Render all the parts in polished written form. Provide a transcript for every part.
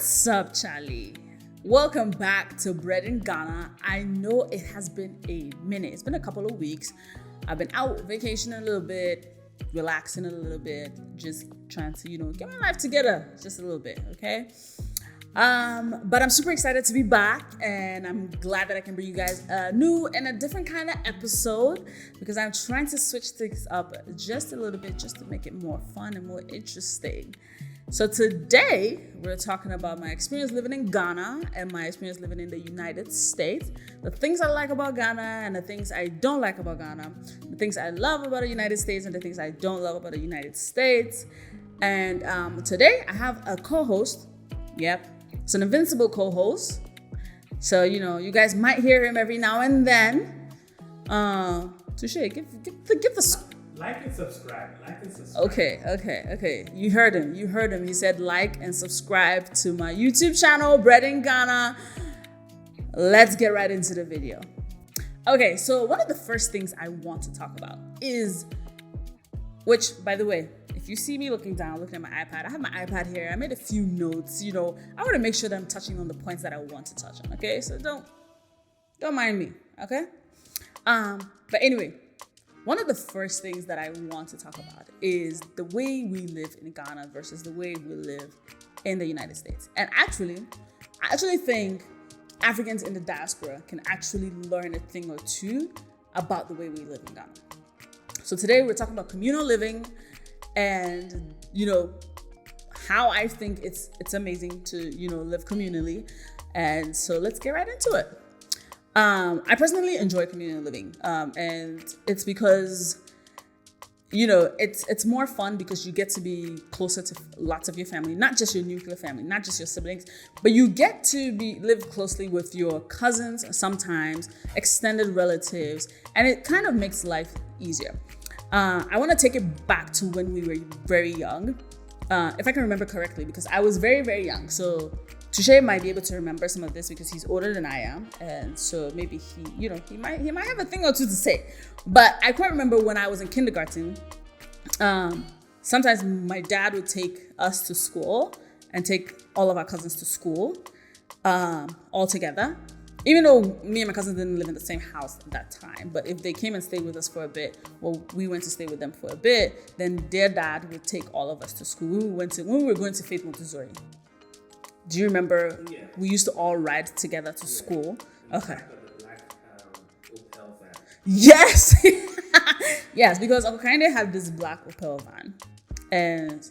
What's up, Charlie? Welcome back to Bred in Ghana. I know it has been a minute. It's been a couple of weeks. I've been out vacationing a little bit, relaxing a little bit, just trying to, get my life together just a little bit, okay? But I'm super excited to be back, and I'm glad that I can bring you guys a new and a different kind of episode because I'm trying to switch things up just a little bit just to make it more fun and more interesting. So today, we're talking about my experience living in Ghana and my experience living in the United States, the things I like about Ghana and the things I don't like about Ghana, the things I love about the United States and the things I don't love about the United States. And today, I have a co-host. Yep, it's an invincible co-host. So, you guys might hear him every now and then. Touche, give the... Like and subscribe. Okay. You heard him. He said like and subscribe to my YouTube channel, Bred in Ghana. Let's get right into the video. Okay, so one of the first things I want to talk about is, which, by the way, if you see me looking at my iPad, I have my iPad here. I made a few notes. I want to make sure that I'm touching on the points that I want to touch on. Okay, so don't mind me. Okay, but anyway. One of the first things that I want to talk about is the way we live in Ghana versus the way we live in the United States. And I actually think Africans in the diaspora can actually learn a thing or two about the way we live in Ghana. So today we're talking about communal living and, how I think it's amazing to, live communally. And so let's get right into it. I personally enjoy communal living, and it's because, it's more fun because you get to be closer to lots of your family, not just your nuclear family, not just your siblings, but you get to live closely with your cousins, sometimes extended relatives, and it kind of makes life easier. I want to take it back to when we were very young, if I can remember correctly, because I was very, very young. So Touche might be able to remember some of this because he's older than I am, and so maybe he might have a thing or two to say. But I quite remember when I was in kindergarten. Sometimes my dad would take us to school and take all of our cousins to school, all together. Even though me and my cousins didn't live in the same house at that time, but if they came and stayed with us for a bit, well, we went to stay with them for a bit. Then their dad would take all of us to school. When we were going to Faith Montessori. Do you remember? Yeah. We used to all ride together to school? Okay. Yes. Yes, because Uncle Kinde had this black Opel van. And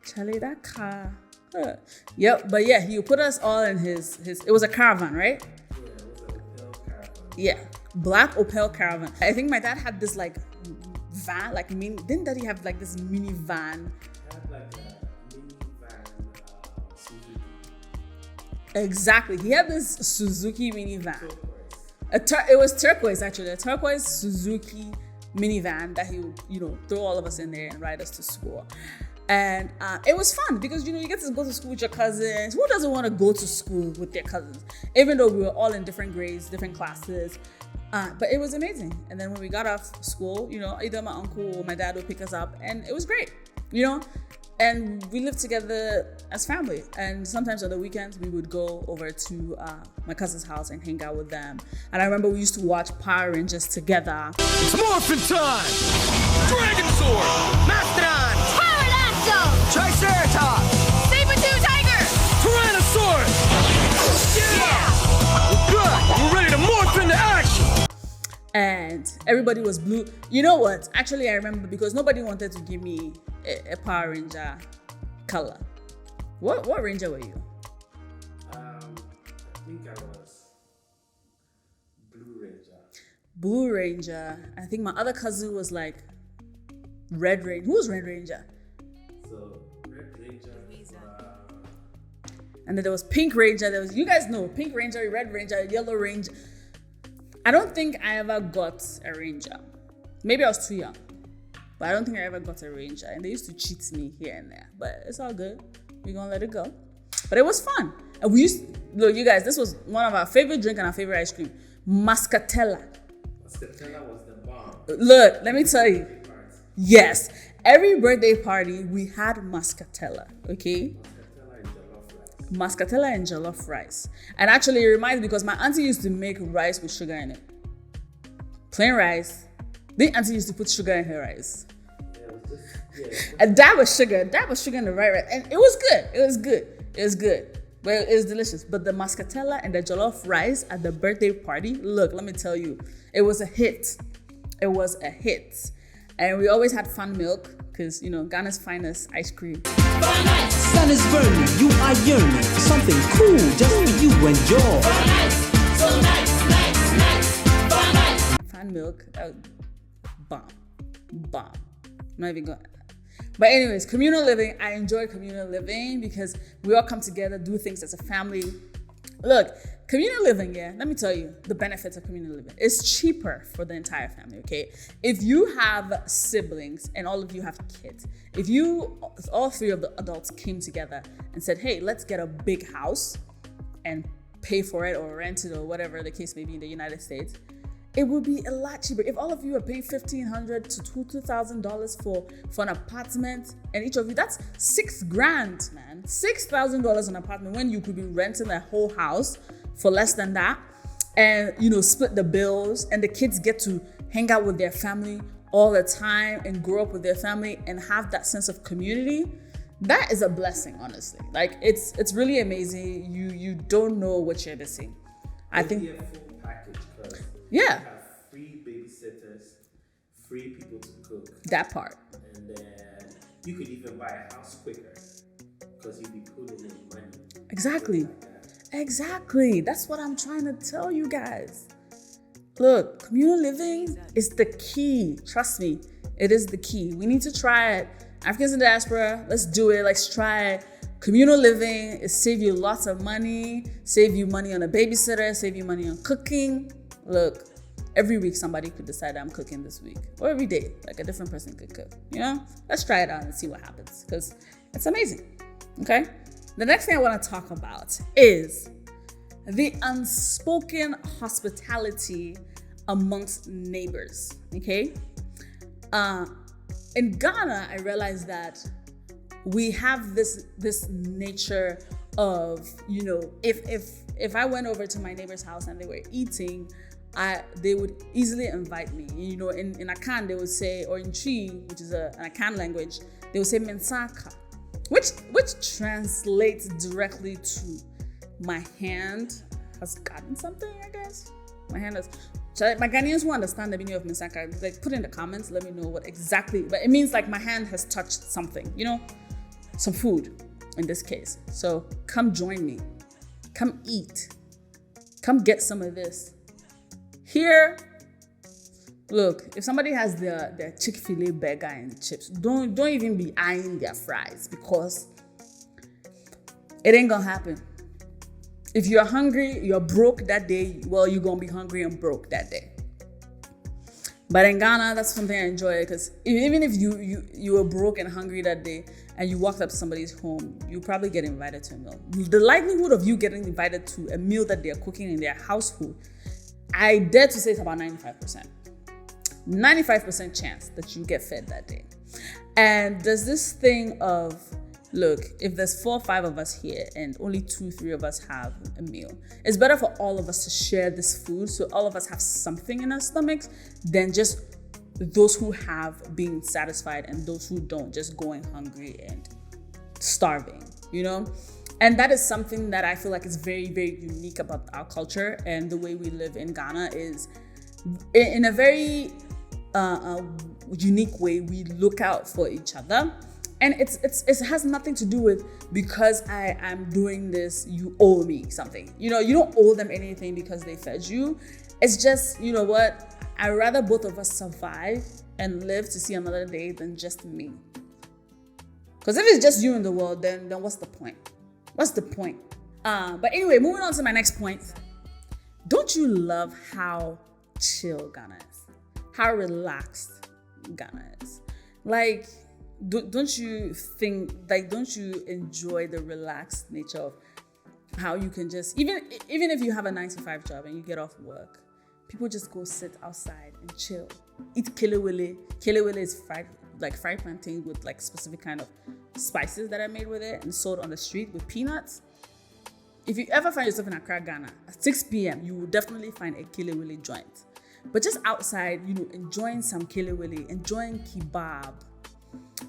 Charlie, that car. Yep, but yeah, he put us all in his it was a caravan, right? Yeah, it was an Opel caravan. Yeah, black Opel caravan. I think my dad had this van, didn't Daddy have this mini van? It had a mini van, Suzuki. Exactly. He had this Suzuki minivan. It was turquoise, actually. A turquoise Suzuki minivan that he would, throw all of us in there and ride us to school. And it was fun because, you get to go to school with your cousins. Who doesn't want to go to school with their cousins? Even though we were all in different grades, different classes. But it was amazing. And then when we got off school, either my uncle or my dad would pick us up. And it was great, And we lived together as family. And sometimes on the weekends, we would go over to my cousin's house and hang out with them. And I remember we used to watch Power Rangers together. It's morphin' time! Dragon Sword! Mastodon! Pterodactyl! Triceratops! Saber-tooth tiger! Tyrannosaurus! Yeah! We're back! We're ready to morph into action! And everybody was blue. You know what? Actually, I remember because nobody wanted to give me a Power Ranger color. What Ranger were you? I think I was Blue Ranger. Blue Ranger. I think my other cousin was Red Ranger. Who was Red Ranger? So Red Ranger. And then there was Pink Ranger. You guys know Pink Ranger, Red Ranger, Yellow Ranger. I don't think I ever got a Ranger. Maybe I was too young. But I don't think I ever got a Ranger. And they used to cheat me here and there. But it's all good. We're going to let it go. But it was fun. And look, you guys, this was one of our favorite drink and our favorite ice cream. Muscatella. Muscatella was the bomb. Look, let me tell you. Yes. Every birthday party, we had Muscatella. Okay? Muscatella and jollof rice. mascatella and jollof rice. And actually, it reminds me because my auntie used to make rice with sugar in it. Plain rice. The auntie used to put sugar in her rice. And that was sugar. That was sugar in the rice. And it was good. It was good. It was good. Well, it was delicious. But the mascatella and the jollof rice at the birthday party, look, let me tell you, it was a hit. It was a hit. And we always had fun milk because, you know, Ghana's finest ice cream. Sun is burning, you are yearning for something cool just for you and your. So nice. Fan milk, bomb. I'm not even going. But anyways, communal living. I enjoy communal living because we all come together, do things as a family. Look, communal living, yeah, let me tell you the benefits of communal living. It's cheaper for the entire family, okay? If you have siblings and all of you have kids, if you, all three of the adults came together and said, hey, let's get a big house and pay for it or rent it or whatever the case may be in the United States, it would be a lot cheaper. If all of you are paying $1,500 to $2,000 for an apartment, and each of you, that's $6,000, man. $6,000 an apartment when you could be renting a whole house for less than that, and you know, split the bills, and the kids get to hang out with their family all the time and grow up with their family and have that sense of community. That is a blessing, honestly. Like it's really amazing. You don't know what you're missing. I think. Maybe a full package, because Yeah. you have free babysitters, free people to cook, That part. and then you could even buy a house quicker because you'd be putting in money. Exactly. Like that. Exactly. That's what I'm trying to tell you guys. Look, communal living is the key. Trust me, it is the key. We need to try it. Africans in diaspora, let's do it. Let's try it. Communal living is save you lots of money, save you money on a babysitter, save you money on cooking. Look, every week somebody could decide I'm cooking this week, or every day, like a different person could cook. You know, let's try it out and see what happens because it's amazing. Okay. The next thing I want to talk about is the unspoken hospitality amongst neighbors. Okay. In Ghana, I realized that we have this nature of, you know, if I went over to my neighbor's house and they were eating, they would easily invite me. You know, in Akan they would say, or in Chi, which is an Akan language, they would say mensaka, which translates directly to my hand has gotten something, I guess. My hand has. My Ghanaians who understand the meaning of mensaka, like put in the comments, let me know what exactly, but it means like my hand has touched something, you know, some food in this case. So come join me, come eat, come get some of this. Here, look, if somebody has their Chick-fil-A burger and chips, don't even be eyeing their fries because it ain't gonna happen. If you're hungry, you're broke that day, well, you're gonna be hungry and broke that day. But in Ghana, that's something I enjoy because even if you were broke and hungry that day and you walked up to somebody's home, you probably get invited to a meal. The likelihood of you getting invited to a meal that they're cooking in their household, I dare to say it's about 95%. 95% chance that you get fed that day. And there's this thing of, look, if there's 4 or 5 of us here and only 2-3 of us have a meal, it's better for all of us to share this food so all of us have something in our stomachs than just those who have being satisfied and those who don't just going hungry and starving, you know? And that is something that I feel like is very, very unique about our culture and the way we live in Ghana is in a very unique way, we look out for each other. And it has nothing to do with because I am doing this, you owe me something. You know, you don't owe them anything because they fed you. It's just, you know what? I'd rather both of us survive and live to see another day than just me. Because if it's just you in the world, then what's the point? What's the point? But anyway, moving on to my next point. Don't you love how chill Ghana is? How relaxed Ghana is? Like, don't you think, like, don't you enjoy the relaxed nature of how you can just, even if you have a 9-to-5 job and you get off work, people just go sit outside and chill. Eat kelewele. Kelewele is fried plantain with like specific kind of spices that are made with it and sold on the street with peanuts. if you ever find yourself in Accra, Ghana, at 6 p.m., you will definitely find a Kilewele joint. But just outside, enjoying some Kilewele, enjoying kebab,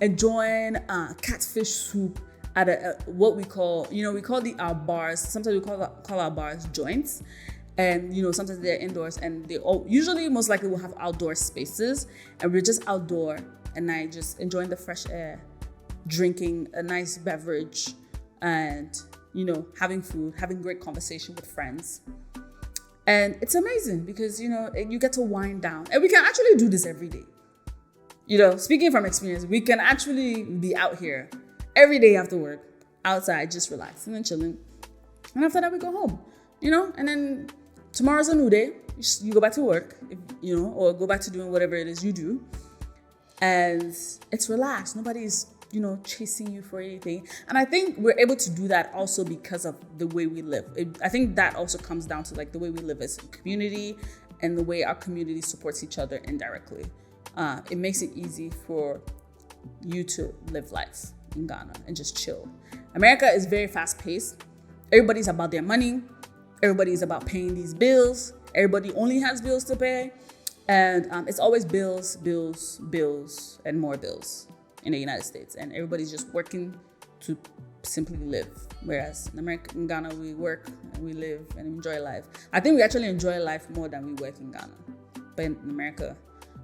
enjoying catfish soup at what we call, we call our bars. Sometimes we call our bars joints. And, sometimes they're indoors, and they usually most likely will have outdoor spaces. And we're just outdoor, and I just enjoying the fresh air, drinking a nice beverage, and, having food, having great conversation with friends. And it's amazing because, you get to wind down. And we can actually do this every day. Speaking from experience, we can actually be out here every day after work, outside, just relaxing and chilling. And after that, we go home, and then tomorrow's a new day. You go back to work, or go back to doing whatever it is you do. And it's relaxed. Nobody's, chasing you for anything. And I think we're able to do that also because of the way we live. I think that also comes down to like the way we live as a community and the way our community supports each other indirectly. It makes it easy for you to live life in Ghana and just chill. America is very fast paced. Everybody's about their money. Everybody's about paying these bills. Everybody only has bills to pay. And it's always bills, bills, bills, and more bills in the United States. And everybody's just working to simply live. Whereas in America, in Ghana, we work and we live and enjoy life. I think we actually enjoy life more than we work in Ghana. But in America,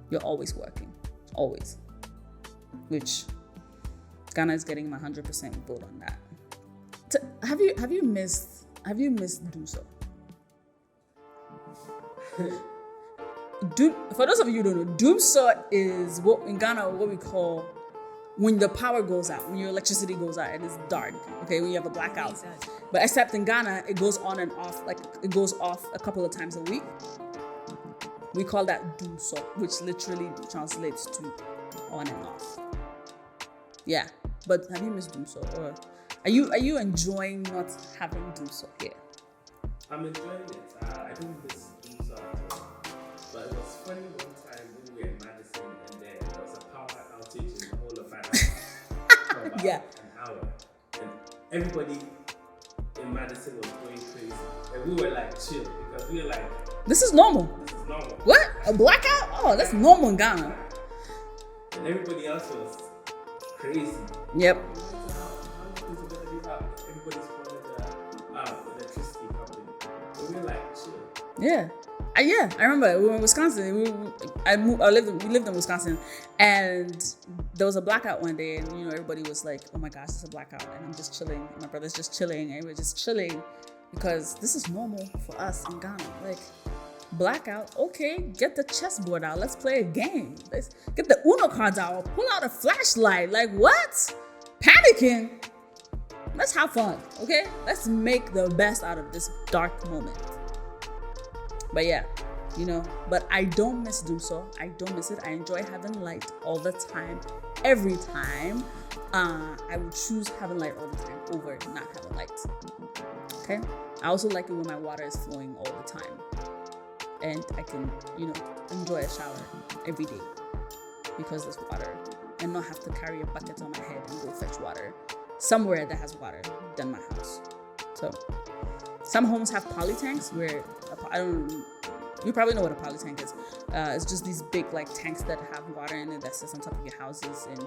you're always working, always. Which Ghana is getting my 100% vote on that. Have you missed Duso? For those of you who don't know, Duso is what in Ghana what we call when the power goes out, when your electricity goes out and it's dark. Okay, when you have a blackout. But except in Ghana, it goes on and off, like it goes off a couple of times a week. We call that Duso, which literally translates to on and off. Yeah, but have you missed Duso, or are you enjoying not having Duso here? I'm enjoying it. I don't miss Duso at all. But it was funny one time when we were in Madison and there was a power outage in the whole of Madison for about an hour. And everybody in Madison was going crazy. And we were like chill because we were like, this is normal. What? A blackout? Oh, that's normal in Ghana. And everybody else was crazy. Yep. Everybody's calling the electricity company. But we were like chill. Yeah. I remember we were in Wisconsin. We lived in Wisconsin, and there was a blackout one day, and everybody was like, "Oh my gosh, it's a blackout!" And I'm just chilling. My brother's just chilling, and we're just chilling because this is normal for us in Ghana. Like blackout, okay, get the chessboard out. Let's play a game. Let's get the Uno cards out. Pull out a flashlight. Like what? Panicking. Let's have fun, okay? Let's make the best out of this dark moment. But yeah, but I don't miss Duso. I don't miss it. I enjoy having light all the time, every time. I would choose having light all the time over not having light. Okay? I also like it when my water is flowing all the time. And I can, enjoy a shower every day because there's water and not have to carry a bucket on my head and go fetch water somewhere that has water than my house. So some homes have poly tanks where you probably know what a poly tank is. It's just these big like tanks that have water in it that sits on top of your houses, and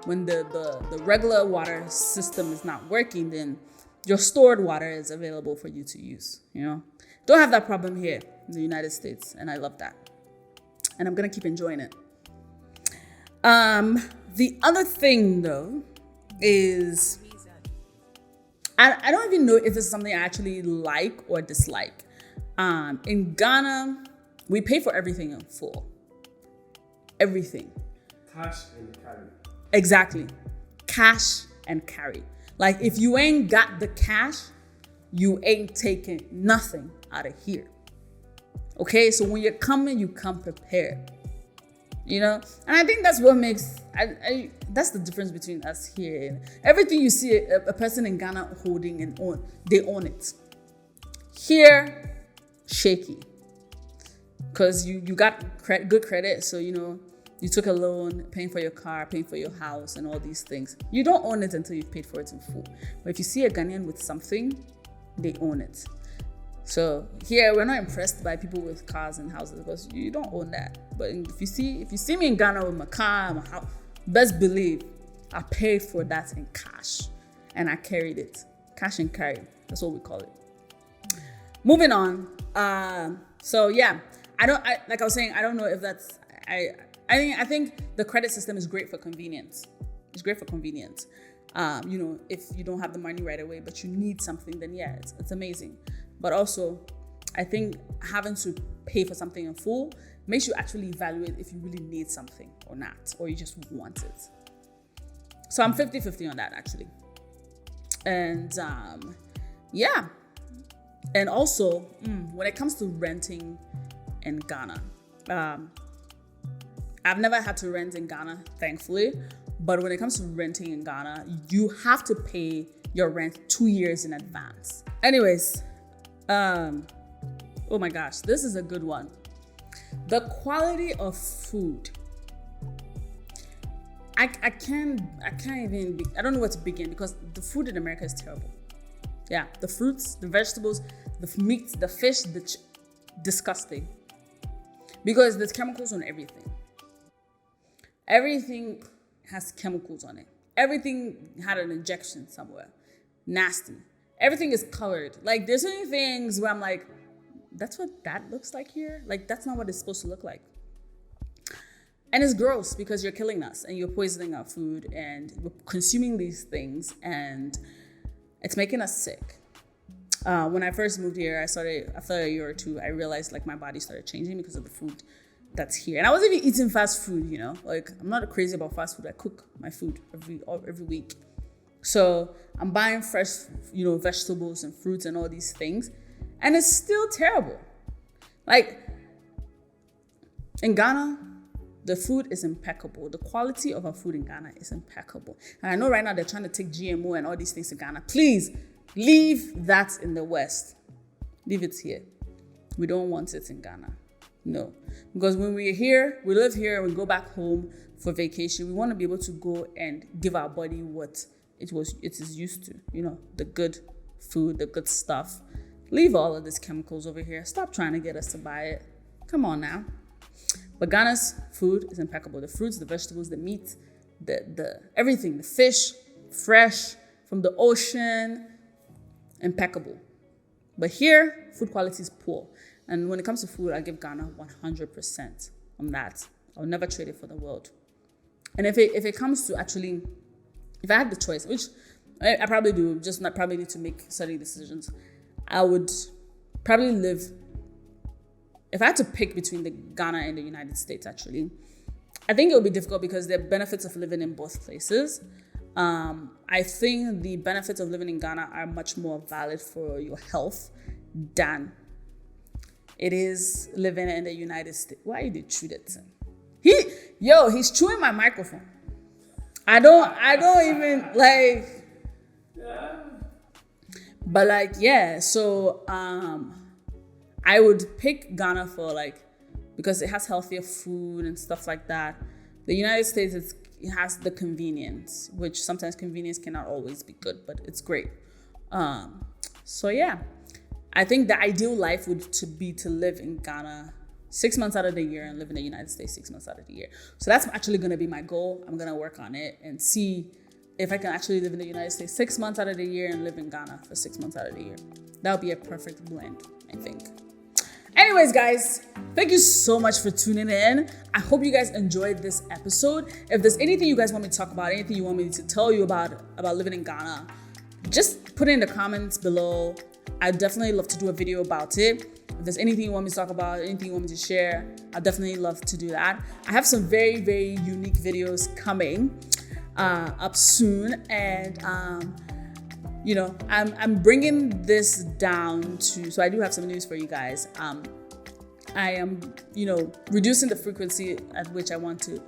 when the regular water system is not working, then your stored water is available for you to use. Don't have that problem here in the United States, and I love that, and I'm gonna keep enjoying it. The other thing though is I don't even know if this is something I actually like or dislike. In Ghana, we pay for everything in full. Everything. Cash and carry. Exactly. Cash and carry. Like if you ain't got the cash, you ain't taking nothing out of here. Okay, so when you're coming, you come prepared. And I think that's what makes that's the difference between us here. And everything you see a person in Ghana holding and own, they own it. Here, shaky, because you got good credit, so you took a loan, paying for your car, paying for your house, and all these things. You don't own it until you've paid for it in full. But if you see a Ghanaian with something, they own it. So here we're not impressed by people with cars and houses because you don't own that. But if you see me in Ghana with my car and my house, best believe I paid for that in cash and I carried it. Cash and carry. That's what we call it. Moving on. So yeah, like I was saying, I don't know if that's I think the credit system is great for convenience. It's great for convenience. If you don't have the money right away, but you need something, then yeah, it's amazing. But also, I think having to pay for something in full makes you actually evaluate if you really need something or not, or you just want it. So I'm 50-50 on that actually. And yeah. And also, when it comes to renting in Ghana, I've never had to rent in Ghana, thankfully. But when it comes to renting in Ghana, you have to pay your rent 2 years in advance. Anyways, oh my gosh, this is a good one. The quality of food. I can't even, I don't know where to begin because the food in America is terrible. Yeah, the fruits, the vegetables, the meat, the fish, disgusting. Because there's chemicals on everything. Everything has chemicals on it. Everything had an injection somewhere. Nasty. Everything is colored. Like, there's so many things where I'm like, that's what that looks like here? Like, that's not what it's supposed to look like. And it's gross because you're killing us and you're poisoning our food and we're consuming these things and it's making us sick. When I first moved here, after a year or two, I realized like my body started changing because of the food that's here. And I wasn't even eating fast food, like I'm not crazy about fast food. I cook my food every week. So I'm buying fresh, vegetables and fruits and all these things. And it's still terrible. Like in Ghana, the food is impeccable. The quality of our food in Ghana is impeccable. And I know right now they're trying to take GMO and all these things to Ghana. Please leave that in the West. Leave it here. We don't want it in Ghana. No. Because when we're here, we live here, we go back home for vacation. We want to be able to go and give our body what it is used to. The good food, the good stuff. Leave all of these chemicals over here. Stop trying to get us to buy it. Come on now. But Ghana's food is impeccable. The fruits, the vegetables, the meat, the everything, the fish, fresh from the ocean, impeccable. But here, food quality is poor. And when it comes to food, I give Ghana 100% on that. I'll never trade it for the world. And if it comes to actually, if I had the choice, which I probably do, just not probably need to make certain decisions, I would probably live. If I had to pick between the Ghana and the United States, actually, I think it would be difficult because there are benefits of living in both places. I think the benefits of living in Ghana are much more valid for your health than it is living in the United States. Why did you chew that thing? He's chewing my microphone. I don't even like. Yeah. But like, yeah, so I would pick Ghana for because it has healthier food and stuff like that. The United States, it has the convenience, which sometimes convenience cannot always be good, but it's great. So yeah, I think the ideal life would be to live in Ghana 6 months out of the year and live in the United States 6 months out of the year. So that's actually going to be my goal. I'm going to work on it and see if I can actually live in the United States 6 months out of the year and live in Ghana for 6 months out of the year. That would be a perfect blend, I think. Anyways, guys, thank you so much for tuning in. I hope you guys enjoyed this episode. If there's anything you guys want me to talk about, anything you want me to tell you about living in Ghana, just put it in the comments below. I'd definitely love to do a video about it. If there's anything you want me to talk about, anything you want me to share, I'd definitely love to do that. I have some very, very unique videos coming up soon, and I'm bringing this down to, so I do have some news for you guys. I am, reducing the frequency at which I want to,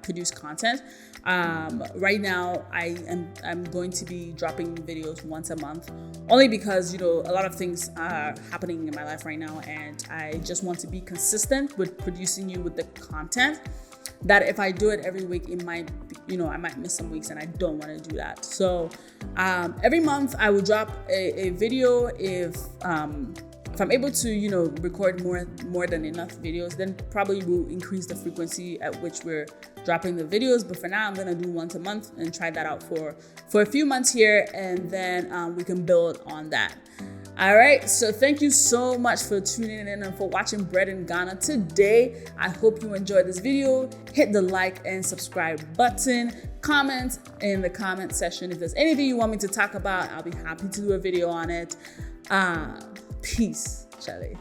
produce content. Right now, I'm going to be dropping videos once a month, only because, a lot of things are happening in my life right now, and I just want to be consistent with producing you with the content. that if I do it every week, it might, I might miss some weeks, and I don't want to do that. So every month I will drop a video. If I'm able to, record more than enough videos, then probably we'll increase the frequency at which we're dropping the videos. But for now, I'm gonna do once a month and try that out for a few months here, and then we can build on that. All right, so thank you so much for tuning in and for watching Bred in Ghana today. I hope you enjoyed this video. Hit the like and subscribe button. Comment in the comment section if there's anything you want me to talk about. I'll be happy to do a video on it. Peace, Charlie.